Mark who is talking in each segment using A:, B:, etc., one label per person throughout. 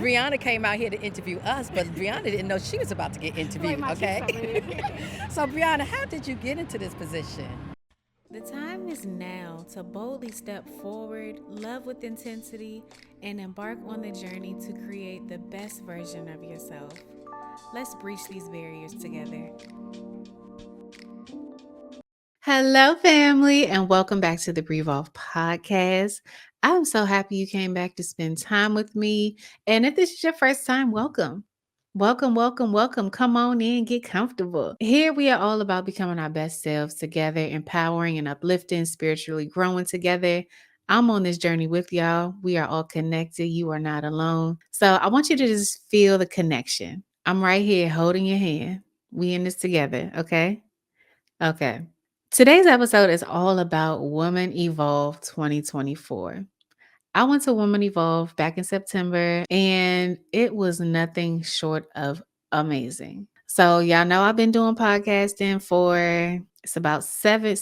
A: Brianna came out here to interview us, but Brianna didn't know she was about to get interviewed, okay? So, Brianna, how did you get into this position?
B: The time is now to boldly step forward, love with intensity, and embark on the journey to create the best version of yourself. Let's breach these barriers together. Hello, family, and welcome back to the BreEvolve podcast. I'm so happy you came back to spend time with me. And if this is your first time, welcome. Welcome, welcome, welcome. Come on in, get comfortable. Here we are all about becoming our best selves together, empowering and uplifting, spiritually growing together. I'm on this journey with y'all. We are all connected. You are not alone. So I want you to just feel the connection. I'm right here holding your hand. We in this together, okay? Okay. Today's episode is all about Woman Evolve 2024. I went to Woman Evolve back in September and it was nothing short of amazing. So, y'all know I've been doing podcasting for it's about 7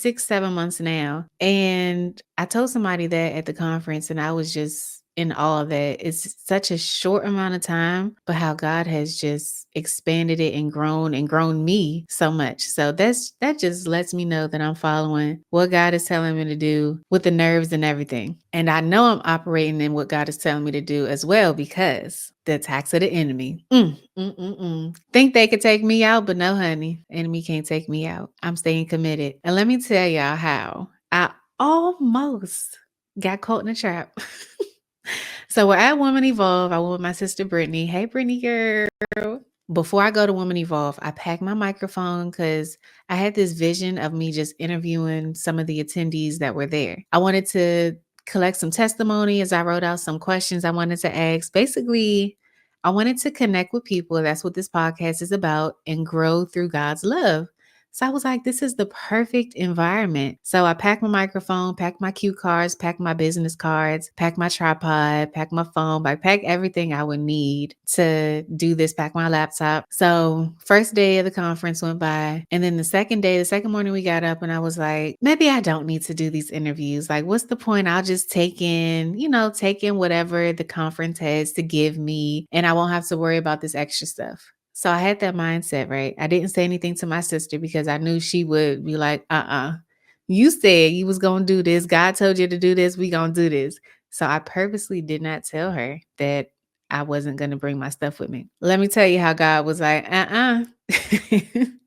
B: months now. And I told somebody that at the conference, and I was just in awe that it's such a short amount of time, but how God has just expanded it and grown me so much. So that just lets me know that I'm following what God is telling me to do with the nerves and everything. And I know I'm operating in what God is telling me to do as well because the attacks of the enemy. Think they could take me out, but no, honey. Enemy can't take me out. I'm staying committed. And let me tell y'all how I almost got caught in a trap. So we're at Woman Evolve. I went with my sister Brittany. Hey, Brittany girl. Before I go to Woman Evolve, I packed my microphone because I had this vision of me just interviewing some of the attendees that were there. I wanted to collect some testimony as I wrote out some questions I wanted to ask. Basically, I wanted to connect with people. That's what this podcast is about and grow through God's love. So I was like, this is the perfect environment. So I packed my microphone, packed my cue cards, packed my business cards, packed my tripod, packed my phone, I packed everything I would need to do this, pack my laptop. So first day of the conference went by. And then the second morning we got up and I was like, maybe I don't need to do these interviews. Like, what's the point? I'll just take in whatever the conference has to give me and I won't have to worry about this extra stuff. So I had that mindset, right? I didn't say anything to my sister because I knew she would be like, you said you was going to do this. God told you to do this. We going to do this. So I purposely did not tell her that I wasn't going to bring my stuff with me. Let me tell you how God was like,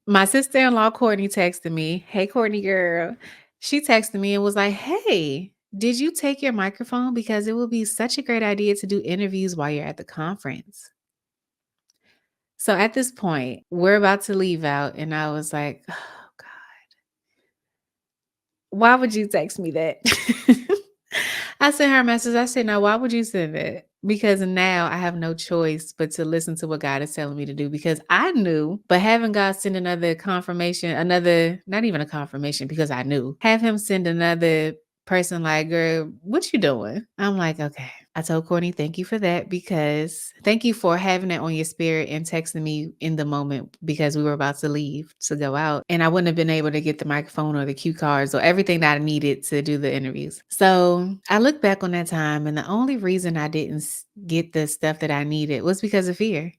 B: My sister-in-law, Courtney, texted me. Hey, Courtney girl. She texted me and was like, hey, did you take your microphone? Because it would be such a great idea to do interviews while you're at the conference. So at this point, we're about to leave out, and I was like, oh, God, why would you text me that? I sent her a message. I said, no, why would you send that? Because now I have no choice but to listen to what God is telling me to do because I knew, but having God send another confirmation, not even a confirmation because I knew, have him send another person like, girl, what you doing? I'm like, okay. I told Courtney, thank you for that because thank you for having it on your spirit and texting me in the moment because we were about to leave to go out and I wouldn't have been able to get the microphone or the cue cards or everything that I needed to do the interviews. So I look back on that time and the only reason I didn't get the stuff that I needed was because of fear.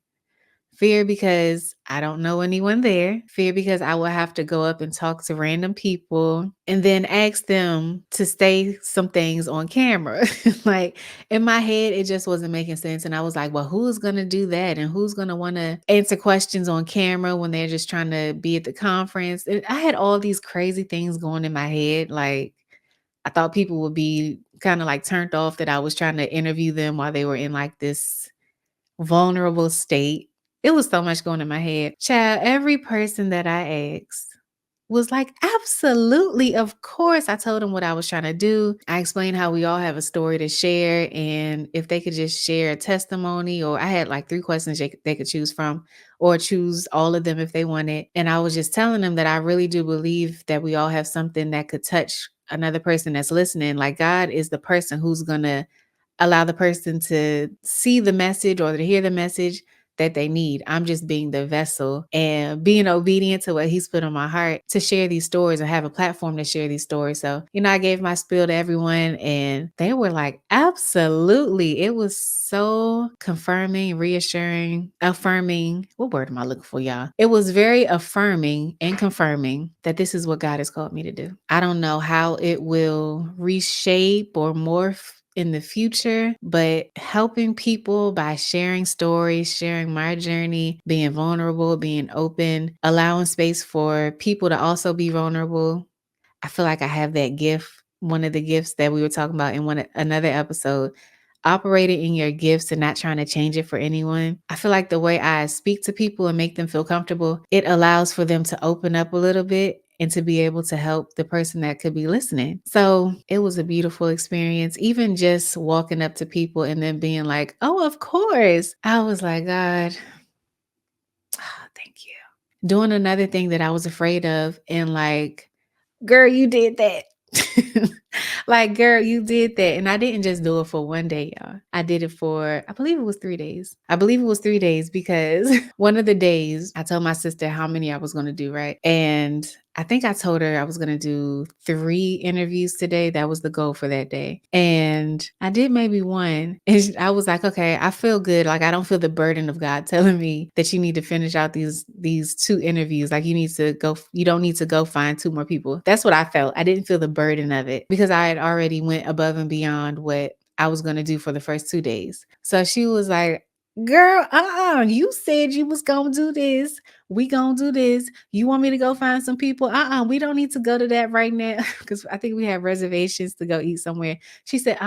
B: Fear because I don't know anyone there. Fear because I will have to go up and talk to random people and then ask them to say some things on camera. Like in my head, it just wasn't making sense. And I was like, well, who's going to do that? And who's going to want to answer questions on camera when they're just trying to be at the conference? And I had all these crazy things going in my head. Like I thought people would be kind of like turned off that I was trying to interview them while they were in like this vulnerable state. It was so much going in my head. Child, every person that I asked was like, absolutely, of course. I told them what I was trying to do. I explained how we all have a story to share. And if they could just share a testimony, or I had like 3 questions they could choose from, or choose all of them if they wanted. And I was just telling them that I really do believe that we all have something that could touch another person that's listening. Like God is the person who's going to allow the person to see the message or to hear the message that they need. I'm just being the vessel and being obedient to what he's put on my heart to share these stories and have a platform to share these stories. So, I gave my spiel to everyone and they were like, absolutely. It was so confirming, reassuring, affirming. What word am I looking for, y'all? It was very affirming and confirming that this is what God has called me to do. I don't know how it will reshape or morph in the future, but helping people by sharing stories, sharing my journey, being vulnerable, being open, allowing space for people to also be vulnerable. I feel like I have that gift, one of the gifts that we were talking about in another episode, operating in your gifts and not trying to change it for anyone. I feel like the way I speak to people and make them feel comfortable, it allows for them to open up a little bit and to be able to help the person that could be listening. So it was a beautiful experience, even just walking up to people and then being like, oh, of course. I was like, God, thank you. Doing another thing that I was afraid of and like, girl, you did that. Like, girl, you did that. And I didn't just do it for one day, y'all. I did it for, I believe it was 3 days. I believe it was 3 days because one of the days I told my sister how many I was going to do, right? And I think I told her I was going to do 3 interviews today. That was the goal for that day. And I did maybe one. And I was like, okay, I feel good. Like, I don't feel the burden of God telling me that you need to finish out these 2 interviews. Like, you don't need to go find 2 more people. That's what I felt. I didn't feel the burden of it because I had already went above and beyond what I was going to do for the first 2 days. So she was like, girl, you said you was going to do this. We gonna do this. You want me to go find some people? We don't need to go to that right now because I think we have reservations to go eat somewhere. She said,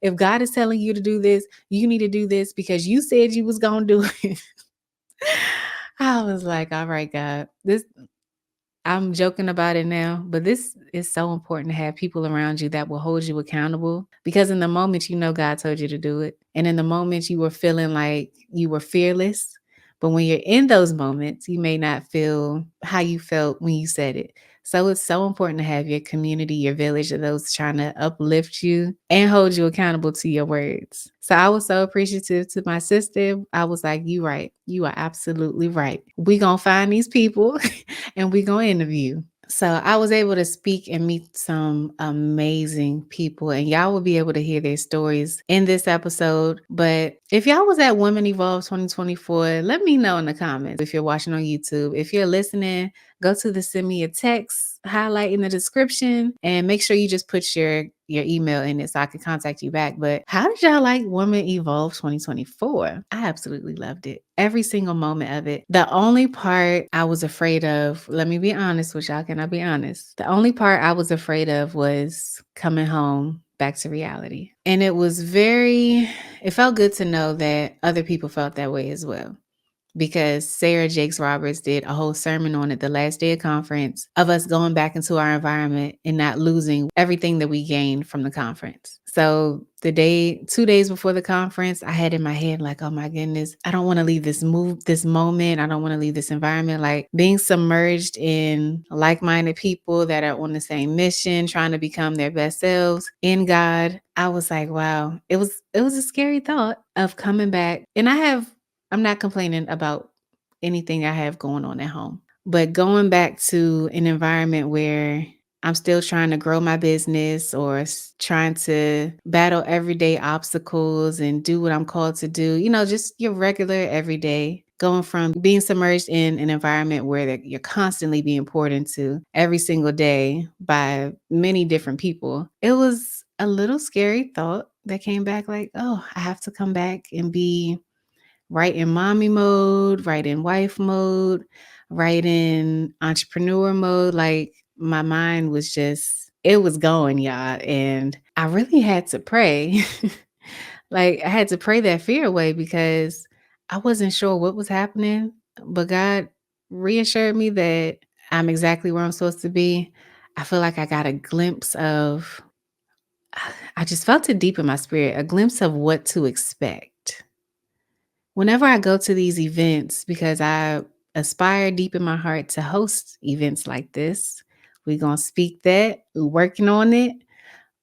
B: if God is telling you to do this, you need to do this because you said you was gonna do it. I was like, all right, God, I'm joking about it now, but this is so important to have people around you that will hold you accountable because in the moment, God told you to do it. And in the moment you were feeling like you were fearless, but when you're in those moments, you may not feel how you felt when you said it. So it's so important to have your community, your village of those trying to uplift you and hold you accountable to your words. So I was so appreciative to my sister. I was like, you right. You are absolutely right. We gonna find these people and we gonna interview. So I was able to speak and meet some amazing people, and y'all will be able to hear their stories in this episode. But if y'all was at Women Evolve 2024, let me know in the comments if you're watching on YouTube. If you're listening, go to send me a text, highlight in the description, and make sure you just put your email in it so I can contact you back. But how did y'all like Women Evolve 2024? I absolutely loved it. Every single moment of it. The only part I was afraid of, let me be honest with y'all, can I be honest? The only part I was afraid of was coming home back to reality. And it felt good to know that other people felt that way as well. Because Sarah Jakes Roberts did a whole sermon on it the last day of conference of us going back into our environment and not losing everything that we gained from the conference. So 2 days before the conference, I had in my head like, oh my goodness, I don't want to leave this moment. I don't want to leave this environment. Like being submerged in like-minded people that are on the same mission, trying to become their best selves in God. I was like, wow, it was a scary thought of coming back. And I'm not complaining about anything I have going on at home, but going back to an environment where I'm still trying to grow my business or trying to battle everyday obstacles and do what I'm called to do, just your regular everyday, going from being submerged in an environment where you're constantly being poured into every single day by many different people. It was a little scary thought that came back like, oh, I have to come back and be right in mommy mode, right in wife mode, right in entrepreneur mode. Like my mind was it was going, y'all. And I really had to pray. Like I had to pray that fear away because I wasn't sure what was happening, but God reassured me that I'm exactly where I'm supposed to be. I feel like I got a glimpse of, I just felt it deep in my spirit, a glimpse of what to expect. Whenever I go to these events, because I aspire deep in my heart to host events like this, we're going to speak that, we're working on it.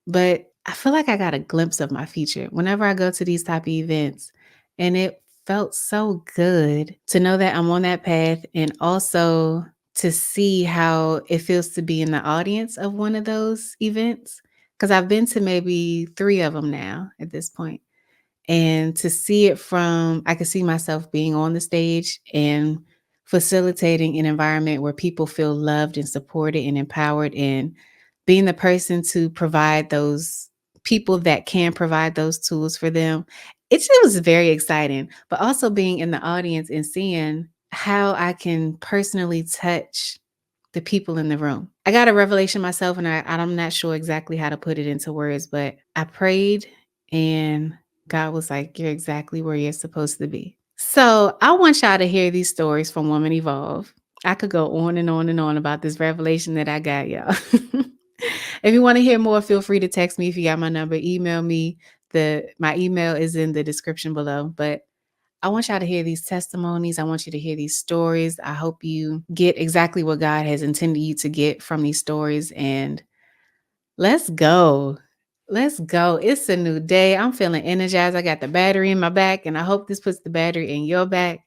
B: But I feel like I got a glimpse of my future whenever I go to these type of events. And it felt so good to know that I'm on that path, and also to see how it feels to be in the audience of one of those events. Because I've been to maybe 3 of them now at this point. And to see it from, I could see myself being on the stage and facilitating an environment where people feel loved and supported and empowered, and being the person to provide those people that can provide those tools for them. It just was very exciting, but also being in the audience and seeing how I can personally touch the people in the room. I got a revelation myself, and I'm not sure exactly how to put it into words, but I prayed and God was like, "You're exactly where you're supposed to be." So I want y'all to hear these stories from Woman Evolve. I could go on and on and on about this revelation that I got, y'all. If you want to hear more, feel free to text me if you got my number. Email me. My email is in the description below. But I want y'all to hear these testimonies. I want you to hear these stories. I hope you get exactly what God has intended you to get from these stories. And let's go. Let's go. It's a new day. I'm feeling energized. I got the battery in my back, and I hope this puts the battery in your back,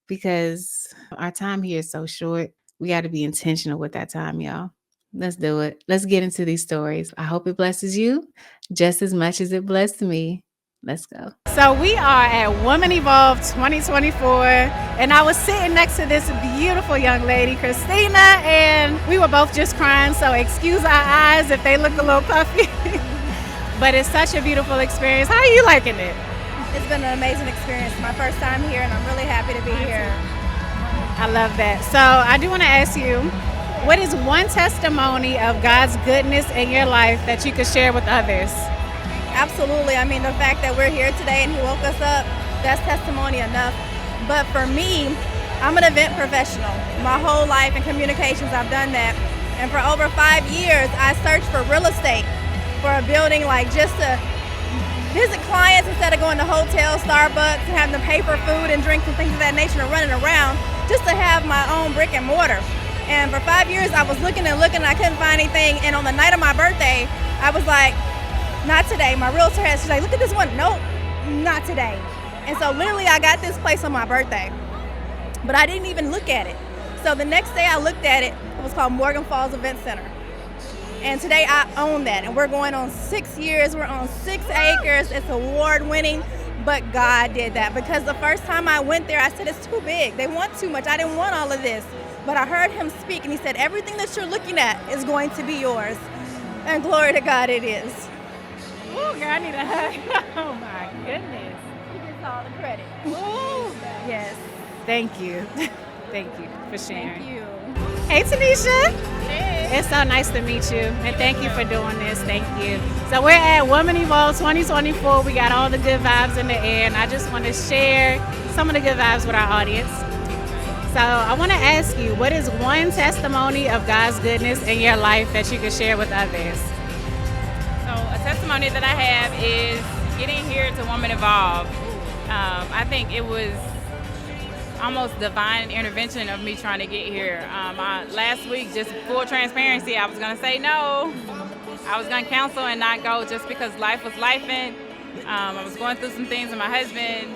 B: because our time here is so short. We got to be intentional with that time, y'all. Let's do it. Let's get into these stories. I hope it blesses you just as much as it blessed me. Let's go. So we are at Woman Evolve 2024, and I was sitting next to this beautiful young lady, Christina, and we were both just crying, so excuse our eyes if they look a little puffy. But it's such a beautiful experience. How are you liking it?
C: It's been an amazing experience. My first time here, and I'm really happy to be here.
B: I love that. So I do want to ask you, what is one testimony of God's goodness in your life that you could share with others?
C: Absolutely. I mean, the fact that we're here today and He woke us up, that's testimony enough. But for me, I'm an event professional. My whole life in communications, I've done that. And for over 5 years, I searched for real estate, for a building, like just to visit clients instead of going to hotels, Starbucks, and having to pay for food and drinks and things of that nature and running around, just to have my own brick and mortar. And for 5 years, I was looking and looking, and I couldn't find anything. And on the night of my birthday, I was like, not today. My realtor she's like, look at this one. Nope, not today. And so literally I got this place on my birthday, but I didn't even look at it. So the next day I looked at it. It was called Morgan Falls Event Center. And today I own that. And we're going on 6 years. We're on 6 acres. It's award winning, but God did that, because the first time I went there, I said, it's too big. They want too much. I didn't want all of this. But I heard Him speak, and He said, everything that you're looking at is going to be yours. And glory to God, it is.
B: Oh, girl, I need a hug. Oh, my goodness.
C: He gets all the credit.
B: Ooh.
C: Yes.
B: Thank you. Thank you for sharing.
C: Thank you.
B: Hey, Tanisha.
C: Hey.
B: It's so nice to meet you, and thank you for doing this. Thank you. So we're at Woman Evolve 2024. We got all the good vibes in the air, and I just want to share some of the good vibes with our audience. So I want to ask you, what is one testimony of God's goodness in your life that you can share with others?
D: So a testimony that I have is getting here to Woman Evolve. I think it was almost divine intervention of me trying to get here. Last week, just full transparency, I was going to say no. I was going to cancel and not go just because life was lifing. I was going through some things with my husband,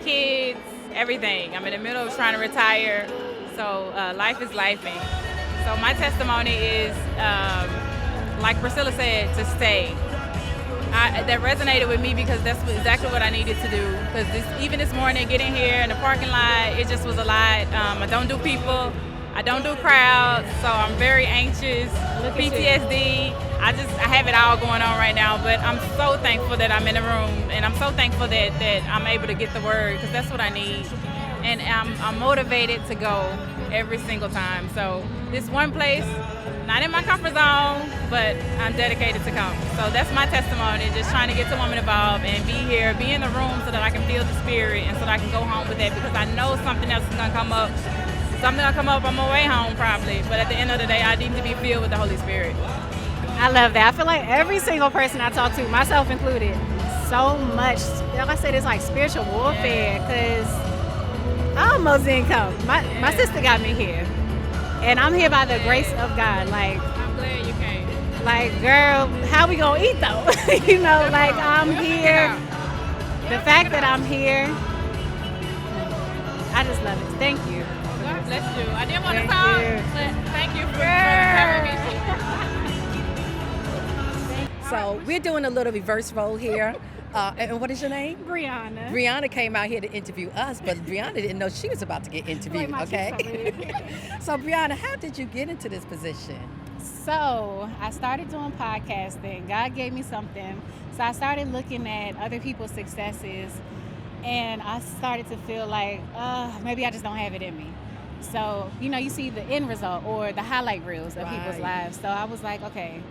D: kids, everything. I'm in the middle of trying to retire, so life is lifing. So my testimony is, like Priscilla said, to stay. That resonated with me because that's exactly what I needed to do. Because even this morning, getting here in the parking lot, it just was a lot. I don't do people, I don't do crowds, so I'm very anxious. PTSD. I have it all going on right now, but I'm so thankful that I'm in the room, and I'm so thankful that I'm able to get the word, because that's what I need. And I'm motivated to go every single time. So this one place, not in my comfort zone, but I'm dedicated to come. So that's my testimony, just trying to get to Woman Evolve and be here, be in the room so that I can feel the spirit and so that I can go home with that, because I know something else is gonna come up. Something will come up on my way home probably, but at the end of the day, I need to be filled with the Holy Spirit.
B: I love that. I feel like every single person I talk to, myself included, so much, like I said, it's like spiritual warfare, because I almost didn't come. My sister got me here, and I'm here by the grace of God. Like,
D: I'm glad you came.
B: Like, girl, how we gonna eat though? You know, like, I'm here. The fact that I'm here,
E: I just love it. Thank you.
D: God bless you. I didn't want to
E: Thank
D: talk,
E: you.
D: but thank you for having me.
A: So we're doing a little reverse role here. And what is your name?
C: Brianna.
A: Brianna came out here to interview us, but Brianna didn't know she was about to get interviewed, okay? So Brianna, how did you get into this position?
E: So I started doing podcasting. God gave me something. So I started looking at other people's successes, and I started to feel like, maybe I just don't have it in me. So, you see the end result or the highlight reels of people's lives. So I was like, okay,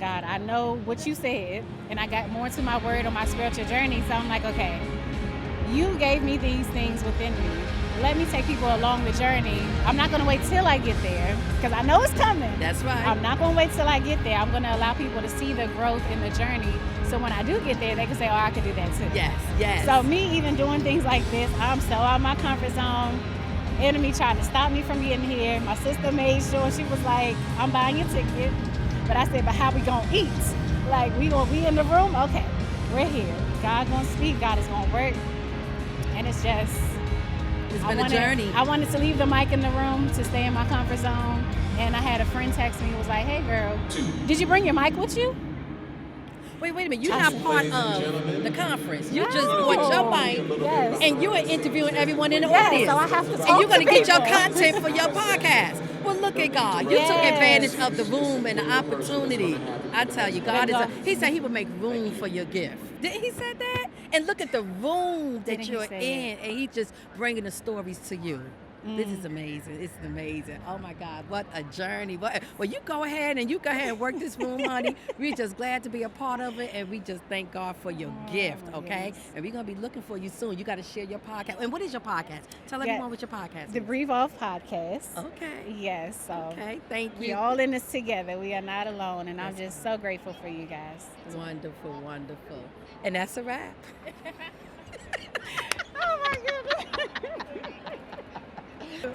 E: God, I know what you said, and I got more to my word on my spiritual journey. So I'm like, okay, you gave me these things within me. Let me take people along the journey. I'm not going to wait till I get there, because I know it's coming.
A: That's right.
E: I'm not going to wait till I get there. I'm going to allow people to see the growth in the journey. So when I do get there, they can say, oh, I could do that too.
A: Yes.
E: So me even doing things like this, I'm so out of my comfort zone. Enemy tried to stop me from getting here. My sister made sure, she was like, I'm buying your ticket. But I said, but how we gonna eat? Like, we in the room? Okay, we're here. God gonna speak, God is gonna work. And it's just,
A: it's been a journey.
E: I wanted to leave the mic in the room to stay in my comfort zone. And I had a friend text me, was like, hey girl, did you bring your mic with you?
A: Wait a minute. You're not part of the conference. You just bought your mic,
E: Yes.
A: and you are interviewing everyone in the
E: Yes,
A: audience.
E: so I have to talk
A: and you're going
E: to
A: to get your
E: people.
A: content for your podcast. Well, look at God. You took
E: Yes.
A: advantage of the room and the opportunity. I tell you, God He said He would make room for your gift. Didn't He say that? And look at the room that
E: Didn't he
A: you're
E: say
A: in, and He just bringing the stories to you. This is amazing. It's amazing. Oh my God, what a journey. Well, you go ahead and work this room, honey. We're just glad to be a part of it, and we just thank God for your gift, okay?
E: Yes.
A: And we're going to be looking for you soon. You got to share your podcast. And what is your podcast? Tell everyone what your podcast
E: The
A: is.
E: BreEvolve podcast.
A: Okay.
E: Yes, so
A: Okay, thank
E: we
A: you.
E: all in this together. We are not alone, and I'm just so grateful for you guys.
A: Wonderful, wonderful. And that's a wrap.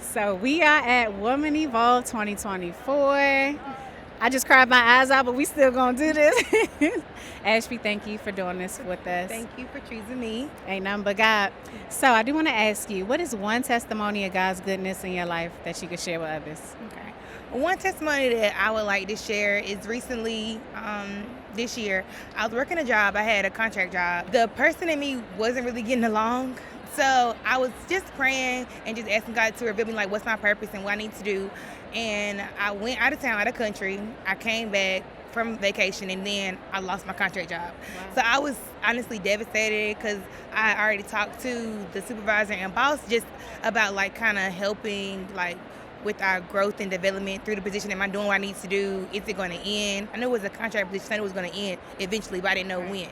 E: So we are at Woman Evolve 2024. I just cried my eyes out, but we still gonna do this. Ashby, thank you for doing this with us.
F: Thank you for choosing me.
E: Ain't nothing but God. So I do want to ask you, what is one testimony of God's goodness in your life that you could share with others?
F: Okay. One testimony that I would like to share is recently, this year, I was working a job. I had a contract job. The person and me wasn't really getting along. So I was just praying and just asking God to reveal me, like, what's my purpose and what I need to do. And I went out of town, out of country. I came back from vacation, and then I lost my contract job.
E: Wow.
F: So I was honestly devastated, because I already talked to the supervisor and boss just about, like, kind of helping, like, with our growth and development through the position. Am I doing what I need to do? Is it going to end? I knew it was a contract position. I knew it was going to end eventually, but I didn't know when.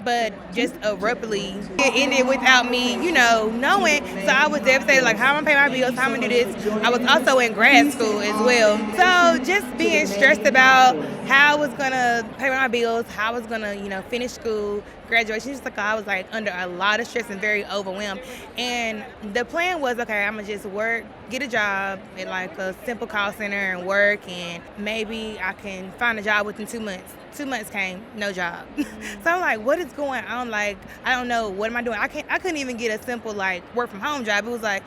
F: But just abruptly, it ended without me, knowing. So I was devastated, like, how am I paying my bills? How am I going to do this? I was also in grad school as well. So just being stressed about how I was going to pay my bills, how I was going to, finish school, graduation. Just like I was like under a lot of stress and very overwhelmed. And the plan was, okay, I'm going to just work, get a job at like a simple call center and work, and maybe I can find a job within 2 months. 2 months came, no job. So I'm like, what is going on? Like, I don't know, what am I doing? I couldn't even get a simple like work from home job. It was like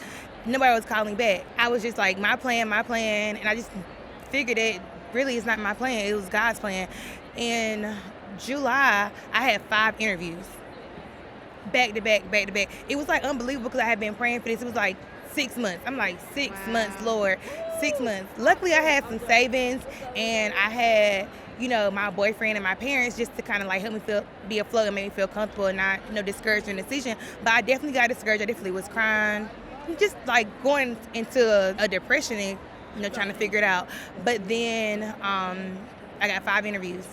F: nobody was calling back. I was just like, my plan, and I just figured that really it's not my plan, it was God's plan. In July, I had 5 interviews. Back to back. It was like unbelievable, because I had been praying for this. It was like 6 months. I'm like, 6 months, Lord, 6 months. Luckily, I had some savings, and I had, my boyfriend and my parents just to kind of like help me be afloat and make me feel comfortable and not, discouraged in the decision. But I definitely got discouraged. I definitely was crying, just like going into a depression and, trying to figure it out. But then I got 5 interviews.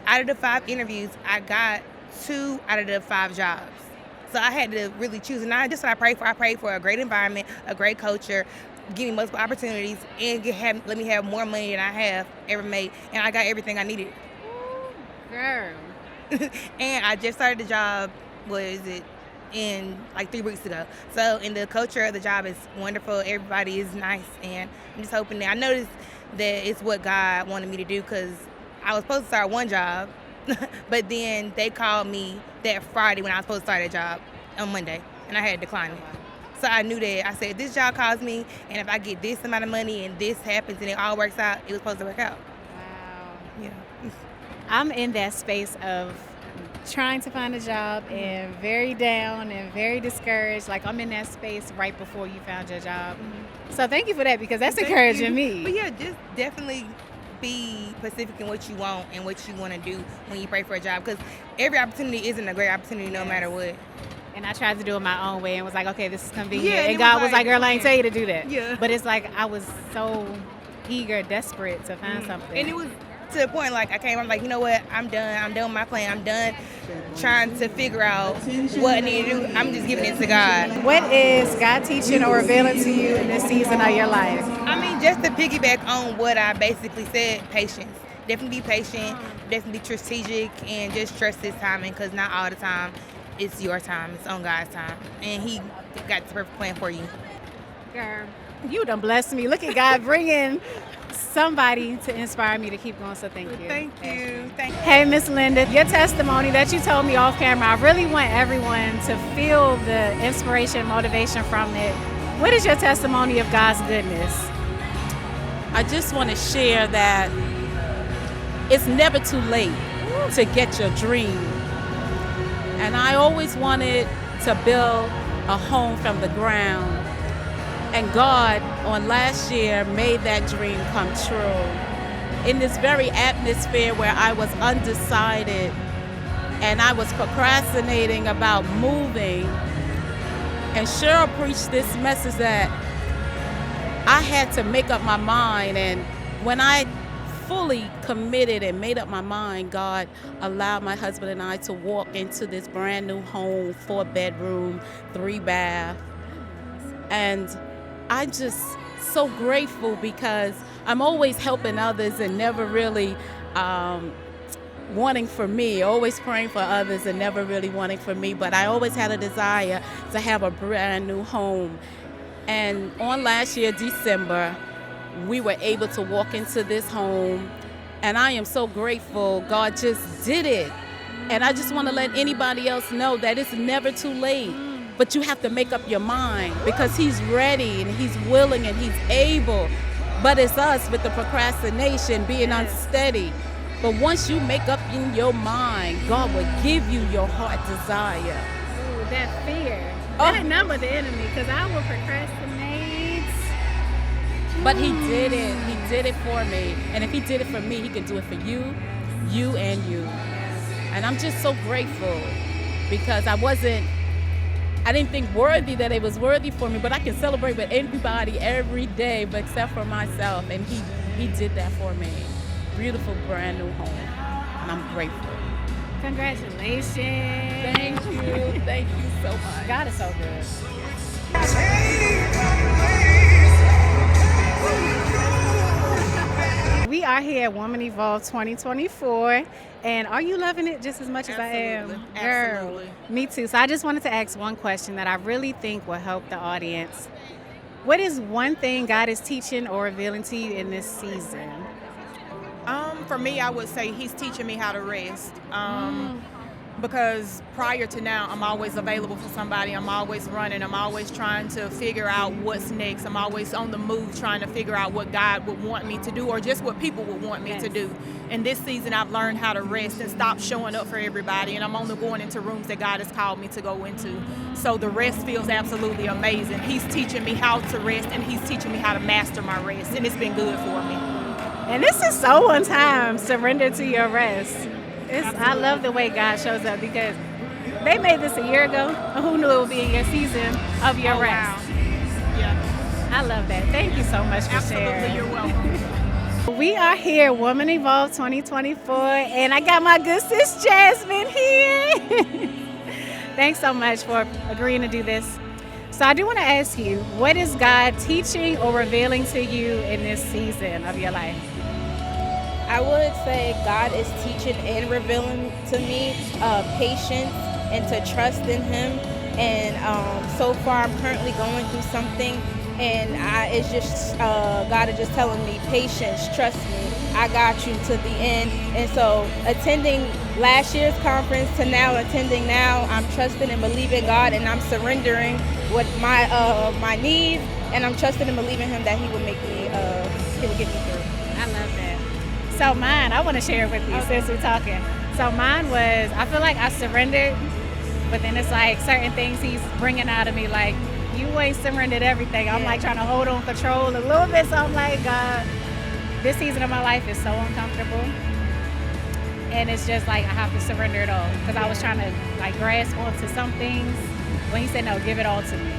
F: Out of the 5 interviews, I got 2 out of the 5 jobs. So I had to really choose, and that's what I prayed for. I prayed for a great environment, a great culture, give me multiple opportunities, and let me have more money than I have ever made. And I got everything I needed.
E: Girl.
F: And I just started the job, in like 3 weeks ago. So, and the culture of the job is wonderful. Everybody is nice, and I'm just hoping that I noticed that it's what God wanted me to do, because I was supposed to start one job, but then they called me that Friday when I was supposed to start a job on Monday, and I had to decline it. So I knew that. I said, this job calls me, and if I get this amount of money and this happens and it all works out, it was supposed to work out.
E: Wow.
F: Yeah.
E: I'm in that space of trying to find a job and very down and very discouraged. Like, I'm in that space right before you found your job. So thank you for that, because that's encouraging me.
F: But yeah, just definitely be specific in what you want and what you want to do when you pray for a job, because every opportunity isn't a great opportunity no matter what.
E: And I tried to do it my own way and was like, okay, this is convenient.
F: Yeah,
E: and
F: it
E: God
F: was
E: was
F: like,
E: like, girl, I ain't tell you to do that.
F: Yeah.
E: But it's like I was so eager, desperate to find something.
F: And it was to the point, like, I'm like, you know what, I'm done with my plan. I'm done trying to figure out what I need to do. I'm just giving it to God.
E: What is God teaching or revealing to you in this season of your life?
F: I mean, just to piggyback on what I basically said, patience. Definitely be patient, definitely be strategic, and just trust His timing, because not all the time it's your time, it's on God's time. And He got the perfect plan for you.
E: Girl, you done blessed me. Look at God bringing somebody to inspire me to keep going, so thank you.
F: Thank you.
E: Hey, Miss Linda, your testimony that you told me off camera, I really want everyone to feel the inspiration, motivation from it. What is your testimony of God's goodness?
G: I just want to share that it's never too late to get your dream. And I always wanted to build a home from the ground. And God, on last year, made that dream come true. In this very atmosphere where I was undecided and I was procrastinating about moving, and Cheryl preached this message that I had to make up my mind. And when I fully committed and made up my mind, God allowed my husband and I to walk into this brand new home, 4-bedroom, 3-bath. And I'm just so grateful, because I'm always helping others and never really wanting for me, always praying for others and never really wanting for me. But I always had a desire to have a brand new home. And on last year, December, we were able to walk into this home, and I am so grateful. God just did it. And I just want to let anybody else know that it's never too late. But you have to make up your mind, because He's ready and He's willing and He's able. But it's us with the procrastination, being unsteady. But once you make up in your mind, God will give you your heart desire.
E: Ooh, that fear. That number the enemy, because I will procrastinate.
G: But He did it. He did it for me. And if He did it for me, He can do it for you, you, and you. And I'm just so grateful, because I didn't think worthy that it was worthy for me, but I can celebrate with everybody every day, but except for myself. And he did that for me. Beautiful, brand new home. And I'm grateful.
E: Congratulations.
G: Thank you. Thank you so much.
E: God is so good. We are here at Woman Evolve 2024, and are you loving it just as much as I am? Girl,
F: Absolutely.
E: me too. So I just wanted to ask one question that I really think will help the audience. What is one thing God is teaching or revealing to you in this season?
H: For me, I would say He's teaching me how to rest. Because prior to now, I'm always available for somebody. I'm always running. I'm always trying to figure out what's next. I'm always on the move trying to figure out what God would want me to do, or just what people would want me to do. And this season, I've learned how to rest and stop showing up for everybody. And I'm only going into rooms that God has called me to go into. So the rest feels absolutely amazing. He's teaching me how to rest, and He's teaching me how to master my rest. And it's been good for me.
E: And this is so on time. Surrender to your rest. I love the way God shows up, because they made this a year ago. Who knew it would be in your season of your rest?
H: Wow. Yeah.
E: I love that. Thank you so much for sharing.
H: Absolutely, you're welcome.
E: We are here, Woman Evolve 2024, and I got my good sis Jasmine here. Thanks so much for agreeing to do this. So I do want to ask you, what is God teaching or revealing to you in this season of your life?
I: I would say God is teaching and revealing to me patience and to trust in Him. And so far, I'm currently going through something and it's just God is just telling me, patience, trust me, I got you to the end. And so attending last year's conference to now attending now, I'm trusting and believing God, and I'm surrendering what my needs, and I'm trusting and believing Him that He will make me, He will get me through.
E: I love that. So mine, I want to share with you since we're talking. So mine was, I feel like I surrendered, but then it's like certain things He's bringing out of me, like, you ain't surrendered everything. I'm like trying to hold on control a little bit. So I'm like, God, this season of my life is so uncomfortable. And it's just like, I have to surrender it all. Because I was trying to like grasp onto some things when He said, no, give it all to me.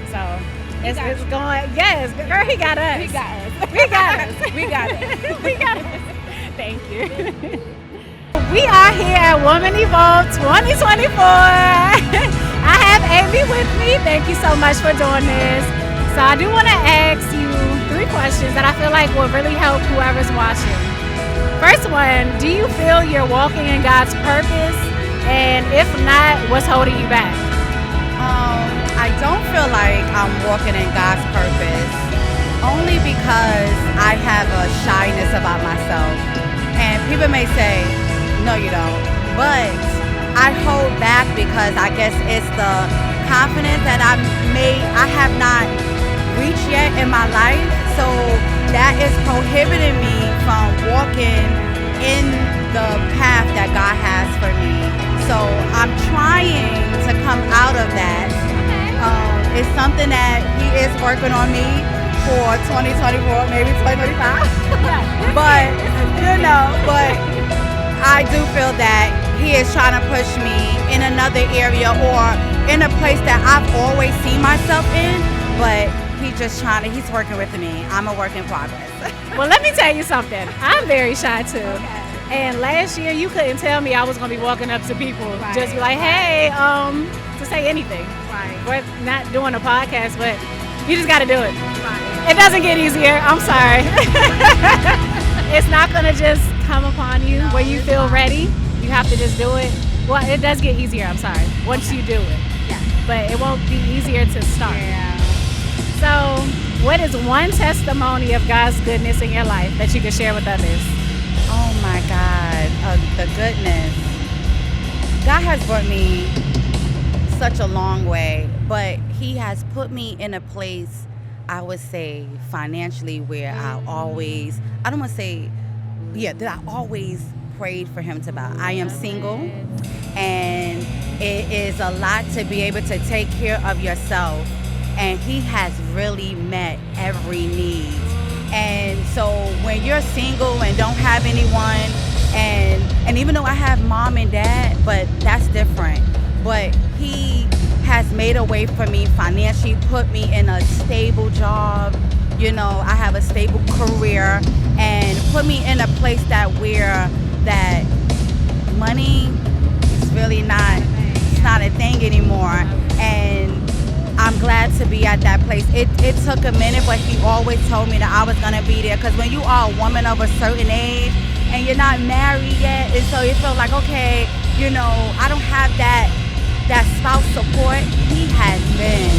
E: So it's going, yes, girl, He got us.
I: He got us.
E: We got us.
I: We got it.
E: We got us. Thank you. We are here at Woman Evolve 2024. I have Amy with me. Thank you so much for doing this. So I do want to ask you 3 questions that I feel like will really help whoever's watching. First one, do you feel you're walking in God's purpose? And if not, what's holding you back?
J: I don't feel like I'm walking in God's purpose, only because I have a shyness about myself. And people may say, no, you don't. But I hold back because I guess it's the confidence that I have not reached yet in my life. So that is prohibiting me from walking in the path that God has for me. So I'm trying to come out of that. It's something that He is working on me for 2024, maybe 2025. But I do feel that He is trying to push me in another area or in a place that I've always seen myself in, but he's working with me. I'm a work in progress.
E: Well, let me tell you something. I'm very shy too. And last year, you couldn't tell me I was going to be walking up to people, just be like, hey, to say anything.
J: Right.
E: We're not doing a podcast, but you just got to do it. Right. It doesn't get easier. I'm sorry. It's not going to just come upon you where you feel ready. You have to just do it. Well, it does get easier, I'm sorry, once you do it.
J: Yeah.
E: But it won't be easier to start.
J: Yeah.
E: So, what is one testimony of God's goodness in your life that you can share with others?
J: Oh my God, the goodness. God has brought me such a long way, but He has put me in a place, I would say, financially where I always prayed for Him to bow. I am single, and it is a lot to be able to take care of yourself, and He has really met every need. And so when you're single and don't have anyone, and even though I have mom and dad, but that's different, but He has made a way for me financially, put me in a stable job. You know, I have a stable career, and put me in a place that money is really not a thing anymore. And I'm glad to be at that place. It took a minute, but He always told me that I was gonna be there. Because when you are a woman of a certain age and you're not married yet, and so it felt like, okay, you know, I don't have that spouse support. He has been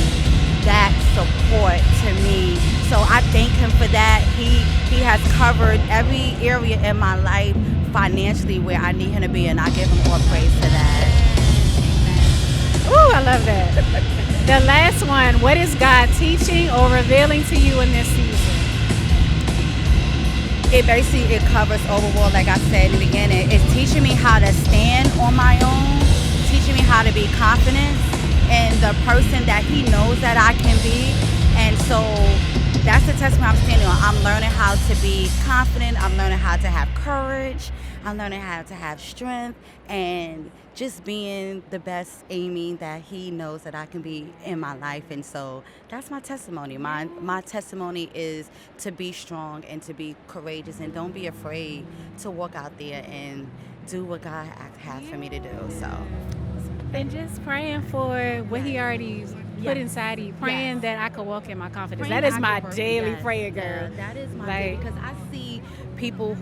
J: that support to me. So I thank Him for that. He has covered every area in my life financially where I need Him to be, and I give Him all praise to that.
E: Ooh, I love that. The last one, what is God teaching or revealing to you in this season?
J: It covers overall, like I said in the beginning. It's teaching me how to stand on my own, teaching me how to be confident in the person that He knows that I can be. And so that's the testimony I'm standing on. I'm learning how to be confident. I'm learning how to have courage. I'm learning how to have strength, and just being the best Amy that He knows that I can be in my life. And so that's my testimony. My testimony is to be strong and to be courageous, and don't be afraid to walk out there and do what God has for me to do. So.
E: And just praying for what He already put inside of you, praying that I could walk in my confidence. That is my daily prayer, girl.
J: Yeah, that is my daily, because I see people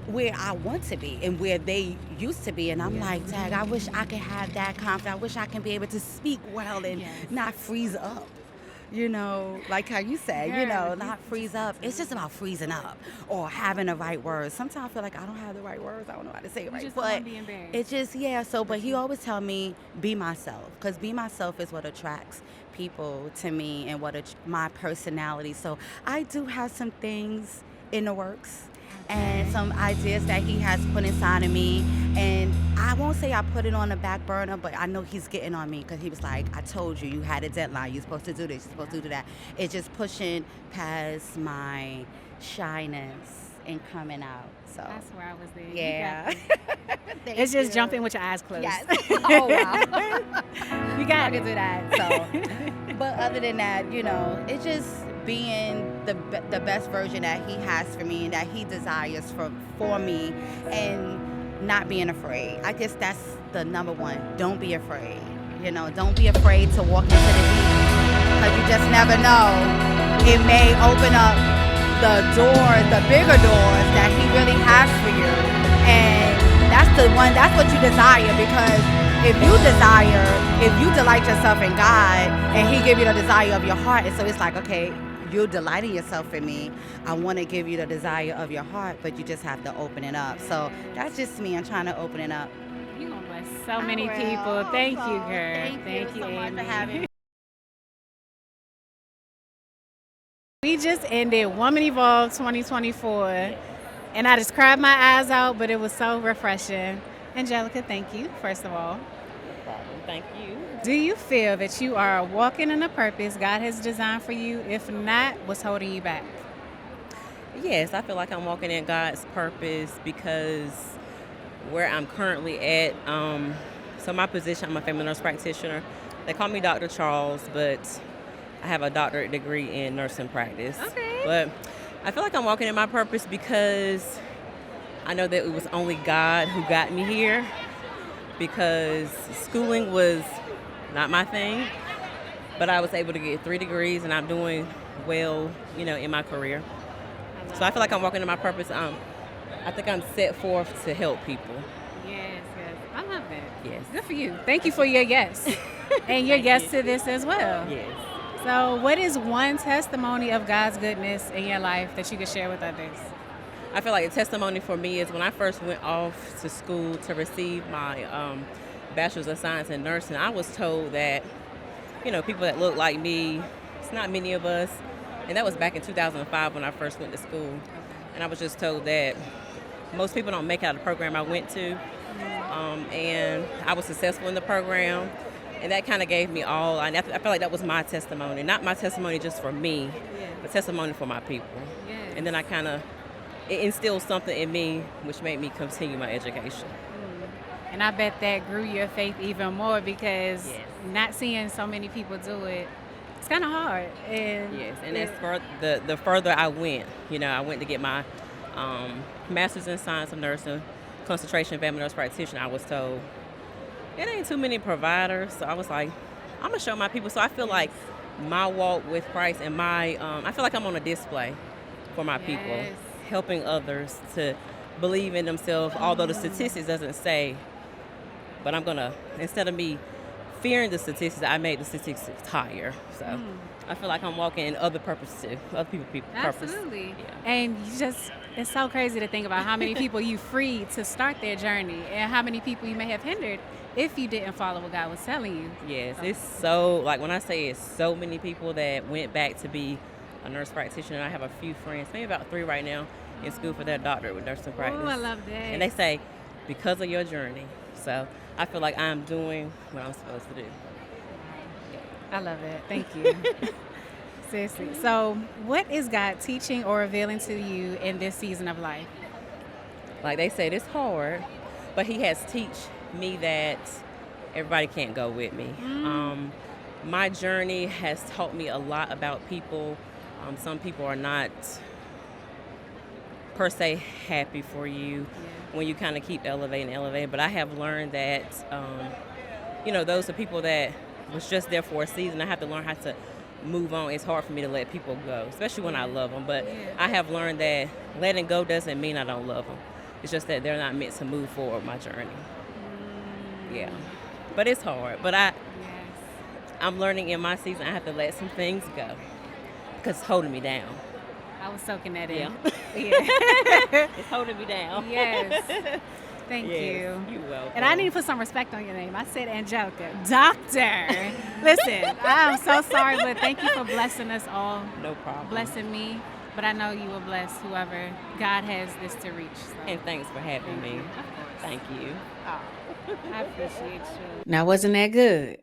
J: where I want to be and where they used to be, and I'm like, dang, I wish I could have that confidence. I wish I can be able to speak well and not freeze up. you know, like how you said, you know,
E: Yes,
J: not freeze up. It's just about freezing up or having the right words. Sometimes I feel like I don't have the right words. I don't know how to say it
E: You
J: right.
E: just don't
J: But
E: want to be embarrassed.
J: it just, yeah. So, but he always tell me, be myself. Because be myself is what attracts people to me and my personality. So I do have some things in the works and some ideas that he has put inside of me. And I won't say I put it on the back burner, but I know he's getting on me because he was like, I told you, you had a deadline. You're supposed to do this. You're supposed to do that. It's just pushing past my shyness and coming out. So
E: That's where I was there.
J: yeah.
E: You got this. It's just jumping with your eyes closed.
J: Yes. Oh, wow.
E: You got
J: I can
E: it.
J: do that. So, but other than that, you know, it's just being the best version that he has for me and that he desires for me, and not being afraid. I guess that's the number one. Don't be afraid. You know, don't be afraid to walk into the deep, because you just never know. It may open up the doors, the bigger doors that he really has for you, and that's what you desire. Because if you delight yourself in God and he give you the desire of your heart, and so it's like, okay, you're delighting yourself in me, I want to give you the desire of your heart, but you just have to open it up. So that's just me. I'm trying to open it up.
E: You're going to bless so many people. Thank you, girl.
J: Thank you so much for having me.
E: We just ended Woman Evolve 2024, and I just cried my eyes out, but it was so refreshing. Angelica, thank you, first of all.
K: Thank you.
E: Do you feel that you are walking in a purpose God has designed for you? If not, what's holding you back?
K: Yes, I feel like I'm walking in God's purpose because where I'm currently at, so my position, I'm a family nurse practitioner. They call me Dr. Charles, but I have a doctorate degree in nursing practice.
E: Okay.
K: But I feel like I'm walking in my purpose because I know that it was only God who got me here, because schooling was not my thing, but I was able to get 3 degrees and I'm doing well, you know, in my career. So I feel like I'm walking in my purpose. I think I'm set forth to help people.
E: Yes. I love that.
K: Yes.
E: Good for you. Thank you for your yes. And your yes to this as well.
K: Yes.
E: So what is one testimony of God's goodness in your life that you could share with others?
K: I feel like a testimony for me is when I first went off to school to receive my Bachelor's of Science in Nursing, I was told that, you know, people that look like me, it's not many of us. And that was back in 2005 when I first went to school. And I was just told that most people don't make it out of the program I went to. And I was successful in the program. And that kind of gave me all. I feel like that was my testimony. Not my testimony just for me, but testimony for my people.
E: Yes.
K: And then it instilled something in me which made me continue my education.
E: And I bet that grew your faith even more, because not seeing so many people do it, it's kind of hard. And
K: yes, and the further I went, you know, I went to get my master's in science of nursing, concentration family nurse practitioner. I was told it ain't too many providers, so I was like, I'm gonna show my people. So I feel like my walk with Christ and my I feel like I'm on a display for my people, helping others to believe in themselves, although the statistics doesn't say. But I'm gonna, instead of me fearing the statistics, I made the statistics higher. So I feel like I'm walking in other purpose too, other people's purpose.
E: Absolutely.
K: Yeah.
E: And it's so crazy to think about how many people you freed to start their journey, and how many people you may have hindered if you didn't follow what God was telling you.
K: Yes, it's so, like when I say it's so many people that went back to be a nurse practitioner. I have a few friends, maybe about 3 right now, in school for their doctorate with nursing practice.
E: Oh, I love that.
K: And they say, because of your journey. So I feel like I'm doing what I'm supposed to do.
E: I love it. Thank you. Seriously. So what is God teaching or revealing to you in this season of life?
K: Like they said, it's hard, but he has teach me that everybody can't go with me. My journey has taught me a lot about people. Some people are not per se happy for you when you kind of keep elevating. But I have learned that, you know, those are people that was just there for a season. I have to learn how to move on. It's hard for me to let people go, especially when I love them. But I have learned that letting go doesn't mean I don't love them. It's just that they're not meant to move forward my journey. Yeah. But it's hard. But I'm learning in my season I have to let some things go because it's holding me down.
E: I was soaking that in.
K: Yeah.
E: Yeah.
K: It's holding me down.
E: Yes. Thank
K: Yes,
E: you.
K: you're welcome.
E: And I need to put some respect on your name. I said Angelica. Doctor. Listen, I'm so sorry, but thank you for blessing us all.
K: No problem.
E: Blessing me. But I know you will bless whoever God has this to reach. So.
K: And thanks for having me.
E: You. Of course.
K: Thank you.
E: Oh, I appreciate you.
B: Now, wasn't that good?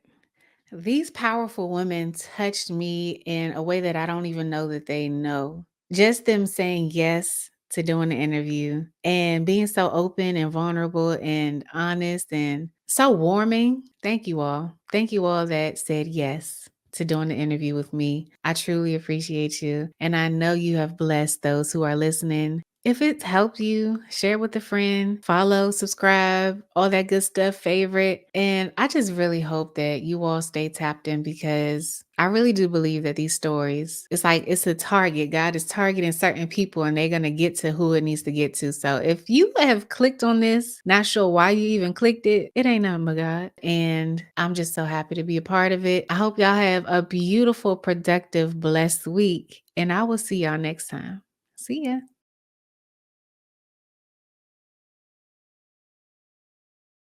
B: These powerful women touched me in a way that I don't even know that they know. Just them saying yes to doing the interview and being so open and vulnerable and honest and so warming. Thank you all. Thank you all that said yes to doing the interview with me. I truly appreciate you. And I know you have blessed those who are listening. If it's helped you, share with a friend, follow, subscribe, all that good stuff, favorite. And I just really hope that you all stay tapped in because I really do believe that these stories, it's like it's a target. God is targeting certain people and they're going to get to who it needs to get to. So if you have clicked on this, not sure why you even clicked it, it ain't nothing but God. And I'm just so happy to be a part of it. I hope y'all have a beautiful, productive, blessed week. And I will see y'all next time. See ya.